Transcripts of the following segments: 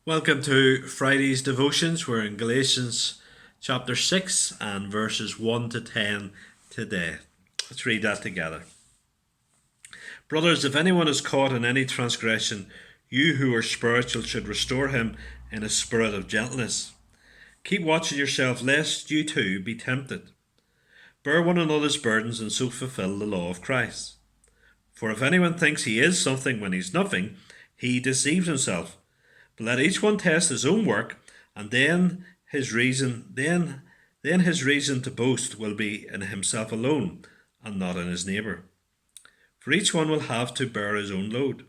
Welcome to Friday's devotions. We're in Galatians chapter 6 and verses 1 to 10 today. Let's read that together. Brothers, if anyone is caught in any transgression, you who are spiritual should restore him in a spirit of gentleness. Keep watching yourself, lest you too be tempted. Bear one another's burdens and so fulfill the law of Christ. For if anyone thinks he is something when he's nothing, he deceives himself. But let each one test his own work, and then his reason to boast will be in himself alone, and not in his neighbour. For each one will have to bear his own load.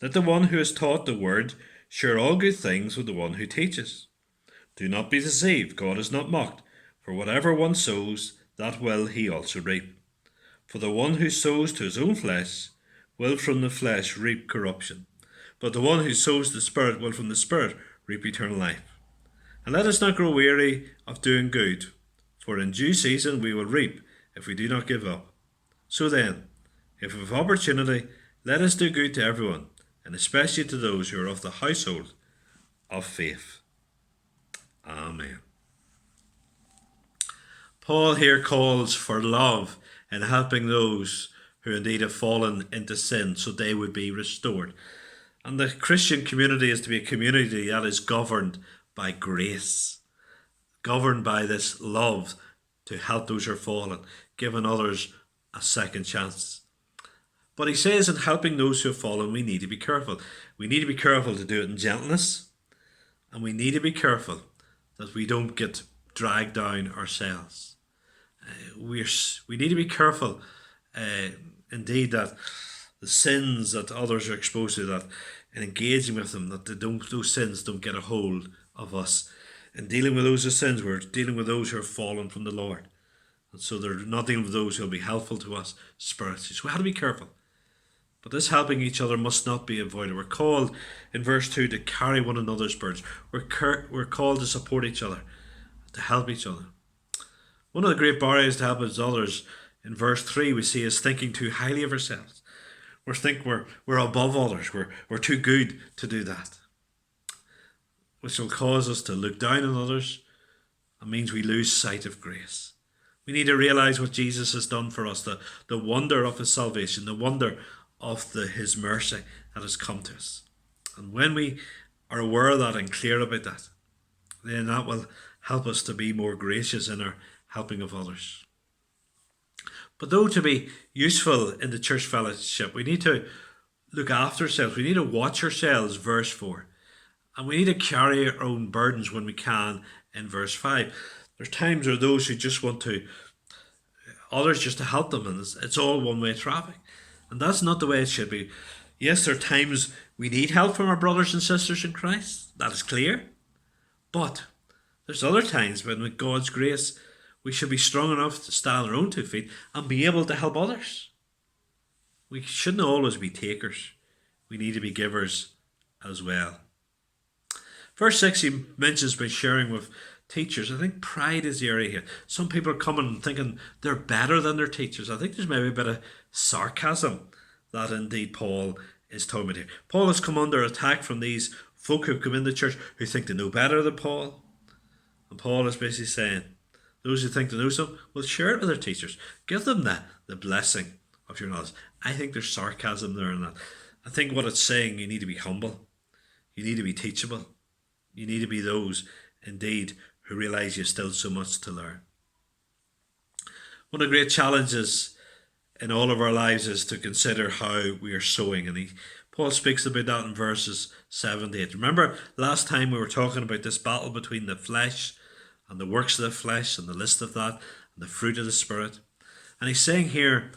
Let the one who is taught the word share all good things with the one who teaches. Do not be deceived, God is not mocked, for whatever one sows, that will he also reap. For the one who sows to his own flesh will from the flesh reap corruption. But the one who sows the Spirit will from the Spirit reap eternal life. And let us not grow weary of doing good, for in due season we will reap if we do not give up. So then, if we have opportunity, let us do good to everyone, and especially to those who are of the household of faith. Amen. Paul here calls for love in helping those who indeed have fallen into sin so they would be restored. And the Christian community is to be a community that is governed by grace, governed by this love to help those who are fallen, giving others a second chance. But he says in helping those who have fallen, we need to be careful. We need to be careful to do it in gentleness, and we need to be careful that we don't get dragged down ourselves. We need to be careful, indeed, that the sins that others are exposed to, that in engaging with them, that those sins don't get a hold of us. In dealing with those sins, we're dealing with those who are fallen from the Lord. And so they're not dealing with those who will be helpful to us spiritually. So we have to be careful. But this helping each other must not be avoided. We're called in verse 2 to carry one another's burdens. We're called to support each other, to help each other. One of the great barriers to helping others in verse 3 we see is thinking too highly of ourselves. We think we're above others. We're too good to do that, which will cause us to look down on others and means we lose sight of grace. We need to realise what Jesus has done for us, the wonder of his salvation, the wonder of his mercy that has come to us. And when we are aware of that and clear about that, then that will help us to be more gracious in our helping of others. But though to be useful in the church fellowship, we need to look after ourselves. We need to watch ourselves, verse 4. And we need to carry our own burdens when we can in verse 5. There's times where those who just want to, others just to help them, and it's all one-way traffic. And that's not the way it should be. Yes, there are times we need help from our brothers and sisters in Christ. That is clear. But there's other times when with God's grace, we should be strong enough to stand on our own 2 feet and be able to help others. We shouldn't always be takers. We need to be givers as well. Verse 6, he mentions by sharing with teachers. I think pride is the area here. Some people are coming and thinking they're better than their teachers. I think there's maybe a bit of sarcasm that indeed Paul is talking about here. Paul has come under attack from these folk who come in the church who think they know better than Paul. And Paul is basically saying, those who think they know something, well, share it with their teachers. Give them the blessing of your knowledge. I think there's sarcasm there in that. I think what it's saying, you need to be humble. You need to be teachable. You need to be those, indeed, who realise you still so much to learn. One of the great challenges in all of our lives is to consider how we are sowing. And Paul speaks about that in verses 7 to 8. Remember last time we were talking about this battle between the flesh and the works of the flesh and the list of that and the fruit of the Spirit. And he's saying here,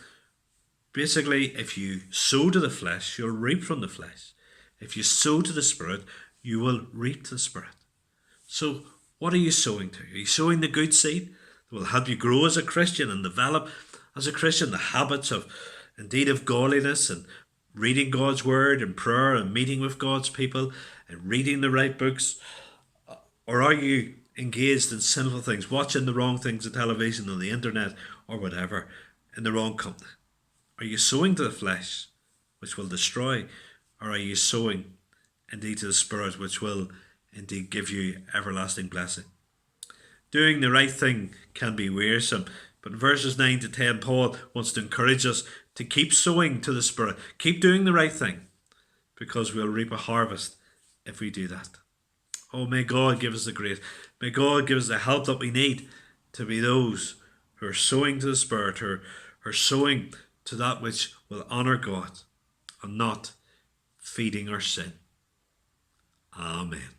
basically, if you sow to the flesh, you'll reap from the flesh. If you sow to the Spirit, you will reap to the Spirit. So what are you sowing to? Are you sowing the good seed that will help you grow as a Christian and develop as a Christian the habits of godliness and reading God's word and prayer and meeting with God's people and reading the right books? Or are you engaged in sinful things, watching the wrong things on television, on the internet, or whatever, in the wrong company? Are you sowing to the flesh, which will destroy, or are you sowing indeed to the Spirit, which will indeed give you everlasting blessing. Doing the right thing can be wearisome, but in verses 9 to 10, Paul wants to encourage us to keep sowing to the Spirit, keep doing the right thing, because we'll reap a harvest if we do that. Oh, may God give us the grace. May God give us the help that we need to be those who are sowing to the Spirit, who are sowing to that which will honour God and not feeding our sin. Amen.